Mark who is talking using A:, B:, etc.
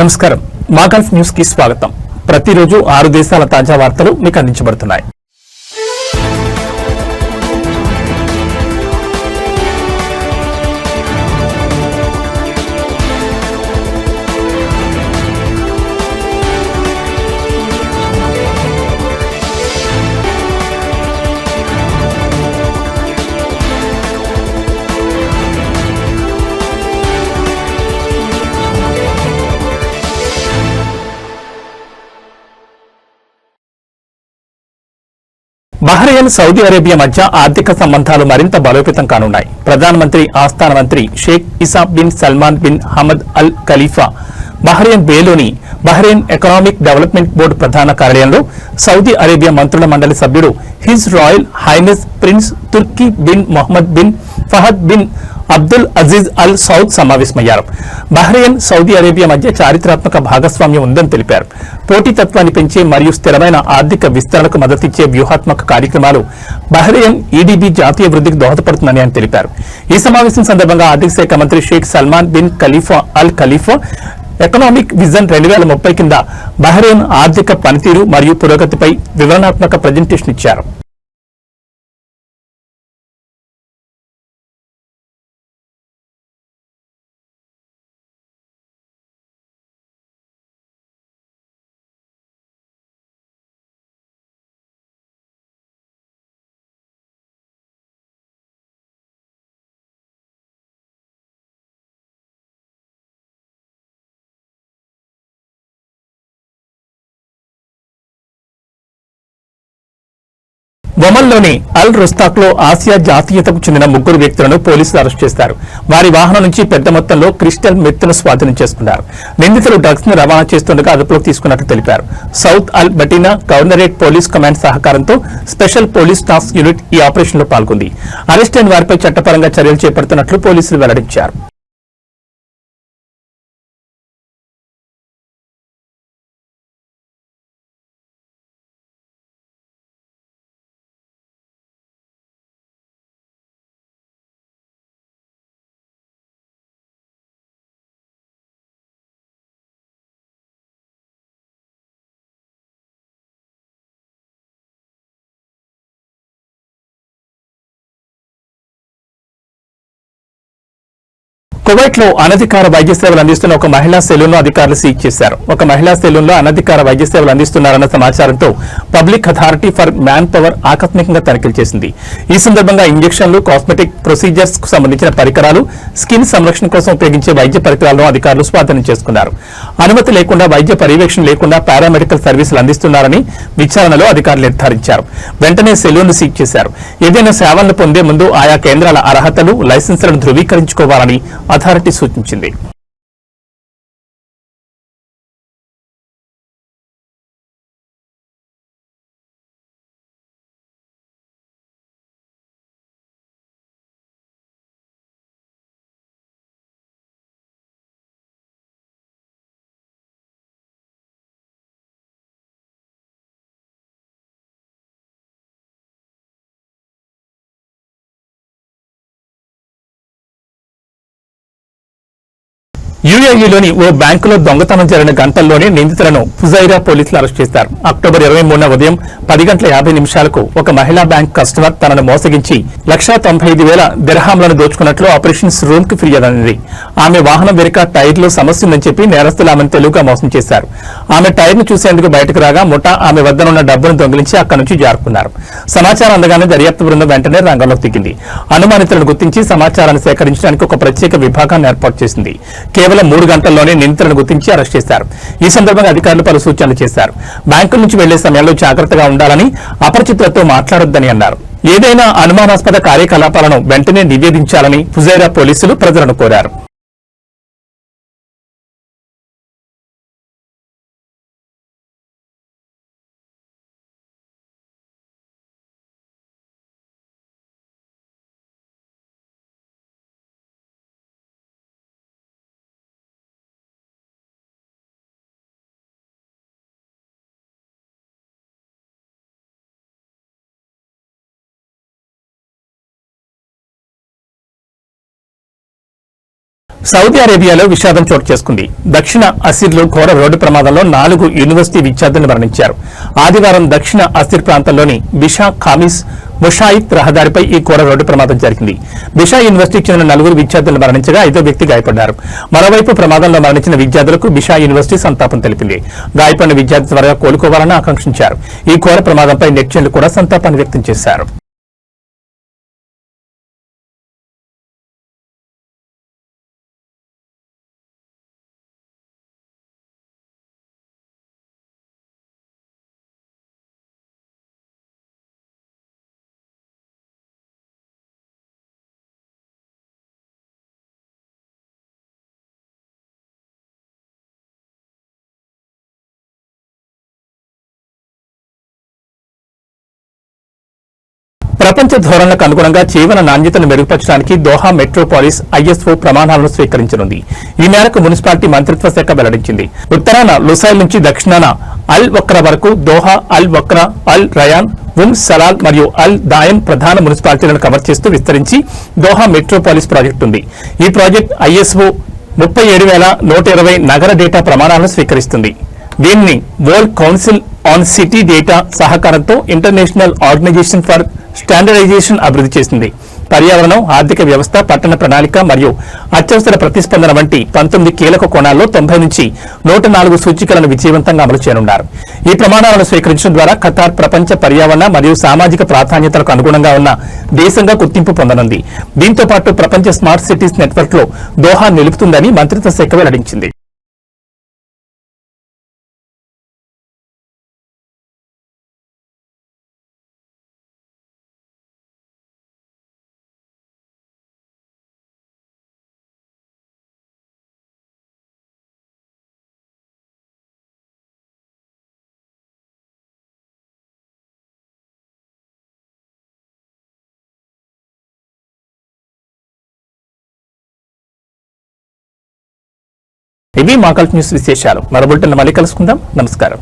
A: నమస్కారం మా Gulf news కి స్వాగతం। ప్రతిరోజు 6 దేశాల తాజా వార్తలు మీకు అందించబడుతున్నాయి। బహ్రెయిన్ సౌదీ అరేబియా మధ్య ఆర్థిక సంబంధాలు మరింత బలోపేతం కానున్నాయి। ప్రధానమంత్రి ఆస్థాన మంత్రి Sheikh Isa bin Salman bin Hamad Al Khalifa Bahrain బేలోని బహ్రెయిన్ ఎకనామిక్ డెవలప్మెంట్ బోర్డు ప్రధాన కార్యాలయంలో సౌదీ అరేబియా మంత్రుల మండలి సభ్యుడు His Royal Highness Prince Turki bin Mohammed bin Fahad bin Abdul Aziz Al Saud సమావేశమయ్యారు। బహ్రెయిన్ సౌదీ అరేబియా మధ్య చారిత్రాత్మక భాగస్వామ్యం ఉందని తెలిపారు। పోటీతత్వాన్ని పెంచే మరియు స్థిరమైన ఆర్థిక విస్తరణకు మద్దతిచ్చే వ్యూహాత్మక కార్యక్రమాలు బహ్రెయిన్ ఈడీబీ జాతీయ వృద్ధికి దోహదపడుతుందని ఆయన తెలిపారు। ఈ సమావేశం సందర్భంగా ఆర్థిక శాఖ మంత్రి షేక్ సల్మాన్ బిన్ ఖలీఫా అల్ ఖలీఫా ఎకనామిక్ విజన్ 2030 కింద బహ్రెయిన్ ఆర్థిక పనితీరు మరియు పురోగతిపై వివరణాత్మక ప్రజెంటేషన్ ఇచ్చారు। ఒమన్లోని అల్ రుస్తాక్ లో ఆసియా జాతీయతకు చెందిన 3 వ్యక్తులను పోలీసులు అరెస్ట్ చేశారు। వారి వాహనం నుంచి పెద్ద మొత్తంలో క్రిస్టల్ మెత్తును స్వాధీనం చేసుకున్నారు। నిందితులు డ్రగ్స్ ను రవాణా చేస్తుండగా అదుపులోకి తీసుకున్నట్లు తెలిపారు। South Al బటీనా governorate police command సహకారంతో స్పెషల్ పోలీస్ టాస్క్ యూనిట్ ఈ ఆపరేషన్ లో పాల్గొంది। అరెస్ట్ అయిన వారిపై చట్టపరంగా చర్యలు చేపడుతున్నట్లు పోలీసులు వెల్లడించారు। కువైట్ లో అనధికార వైద్య సేవలు అందిస్తున్న ఒక మహిళా సెలూన్ ను అధికారులు సీజ్ చేశారు। ఒక మహిళా సెలూన్ లో అనధికార వైద్య సేవలు అందిస్తున్నారన్న సమాచారంతో public authority for man power ఆకస్మికంగా తనిఖీలు చేసింది। ఈ సందర్భంగా ఇంజెక్షన్లు, కాస్మెటిక్ ప్రొసీజర్స్ కు సంబంధించిన పరికరాలు, స్కిన్ సంరక్షణ కోసం ఉపయోగించే వైద్య పరికరాలను అధికారులు స్వాధీనం చేసుకున్నారు। అనుమతి లేకుండా వైద్య పర్యవేక్షణ లేకుండా పారామెడికల్ సర్వీసులు అందిస్తున్నారని విచారణలో అధికారులు నిర్ధారించారు। వెంటనే సెలూన్ ను సీజ్ చేశారు। ఏదైనా సేవలను పొందే ముందు ఆయా కేంద్రాల అర్హతలు, లైసెన్సులను ధృవీకరించుకోవాలని అథారిటీ సూచించింది। యూఏఈలోని ఓ బ్యాంకులో దొంగతనం జరిగిన గంటల్లోనే నిందితులను ఫుజైరా పోలీసులు అరెస్ట్ చేశారు। అక్టోబర్ 23న ఉదయం 10:50 ఒక మహిళా బ్యాంక్ కస్టమర్ తనను మోసగించి 1,95,000 దిర్హాంలను దోచుకున్నట్లు ఆపరేషన్స్ రూమ్ కి ఫిర్యాదు అందింది। ఆమె వాహనం వెనుక టైర్లో సమస్య ఉందని చెప్పి నేరస్తులు ఆమెను తెలివిగా మోసం చేశారు। ఆమె టైర్ ను చూసేందుకు బయటకు రాగా ముఠా ఆమె వద్దనున్న డబ్బును దొంగిలించి అక్కడి నుంచి జారుకున్నారు। సమాచారం అందగానే దర్యాప్తు బృందం వెంటనే రంగంలోకి దిగింది। అనుమానితులను గుర్తించి సమాచారాన్ని సేకరించడానికి ఒక ప్రత్యేక విభాగాన్ని ఏర్పాటు చేసింది। కేవలం 3 గంటల్లోనే నిందితులను గుర్తించి అరెస్ట్ చేశారు। ఈ సందర్భంగా అధికారులు పలు సూచనలు చేశారు। బ్యాంకుల నుంచి వెళ్లే సమయంలో జాగ్రత్తగా ఉండాలని, అపరిచితులతో మాట్లాడొద్దని అన్నారు। ఏదైనా అనుమానాస్పద కార్యకలాపాలను వెంటనే నివేదించాలని ఫుజైరా పోలీసులు ప్రజలను కోరారు। సౌదీ అరేబియాలో విషాదం చోటు చేసుకుంది. దక్షిణ అసిర్లో ఘోర రోడ్డు ప్రమాదంలో 4 యూనివర్సిటీ విద్యార్థులు మరణించారు. ఆదివారం దక్షిణ అసిర్ ప్రాంతంలోని బిషా ఖామిస్ ముషాయిత్ రహదారిపై ఈ ఘోర రోడ్డు ప్రమాదం జరిగింది. బిషా యూనివర్సిటీకి చెందిన 4 విద్యార్థులు మరణించగా 5వ వ్యక్తి గాయపడ్డారు. మరోవైపు ప్రమాదంలో మరణించిన విద్యార్థులకు బిషా యూనివర్సిటీ సంతాపం తెలిపింది. గాయపడిన విద్యార్థి త్వరగా కోలుకోవాలని ఆకాంక్షించారు. ఈ ఘోర ప్రమాదంపై నెటిజన్లు కూడా సంతాపాన్ని వ్యక్తం చేశారు. ప్రపంచ ధోరణులకు అనుగుణంగా జీవన నాణ్యతను మెరుగుపరచడానికి దోహా మెట్రోపాలిస్ ఐఎస్ఓ ప్రమాణాలను స్వీకరించనుంది. ఈ మేరకు మున్సిపాలిటీ మంత్రిత్వ శాఖ వెల్లడించింది. ఉత్తరాన లుసైల్ నుంచి దక్షిణాన అల్ వక్రా వరకు దోహా, అల్ వక్రా, అల్ రయాన్, సలాల్ మరియు అల్ దాయన్ ప్రధాన మున్సిపాలిటీలను కవర్ చేస్తూ విస్తరించి దోహా మెట్రోపాలిస్ ప్రాజెక్టు ఉంది. ఈ ప్రాజెక్టు ఐఎస్ఓ 37,120 నగర డేటా ప్రమాణాలను స్వీకరిస్తుంది. దీన్ని world council on city data సహకారంతో ఇంటర్నేషనల్ ఆర్గనైజేషన్ ఫర్ స్టాండర్డైజేషన్ అభివృద్ధి చేసింది. పర్యావరణం, ఆర్థిక వ్యవస్థ, పట్టణ ప్రణాళిక మరియు అత్యవసర ప్రతిస్పందన వంటి 19 కీలక కోణాల్లో 90 నుంచి 104 సూచికలను విజయవంతంగా అమలు చేయనున్నారు. ఈ ప్రమాణాలను స్వీకరించడం ద్వారా ఖతార్ ప్రపంచ పర్యావరణ మరియు సామాజిక ప్రాధాన్యతలకు అనుగుణంగా ఉన్న దేశంగా గుర్తింపు పొందనుంది. దీంతో పాటు ప్రపంచ స్మార్ట్ సిటీస్ నెట్వర్క్ లో దోహా నిలుపుతుందని మంత్రిత్వ శాఖ వెల్లడించింది. ఇవి మా కల్ట్ న్యూస్ విశేషాలు. మరో బులెటిన్ మళ్ళీ కలుసుకుందాం. నమస్కారం.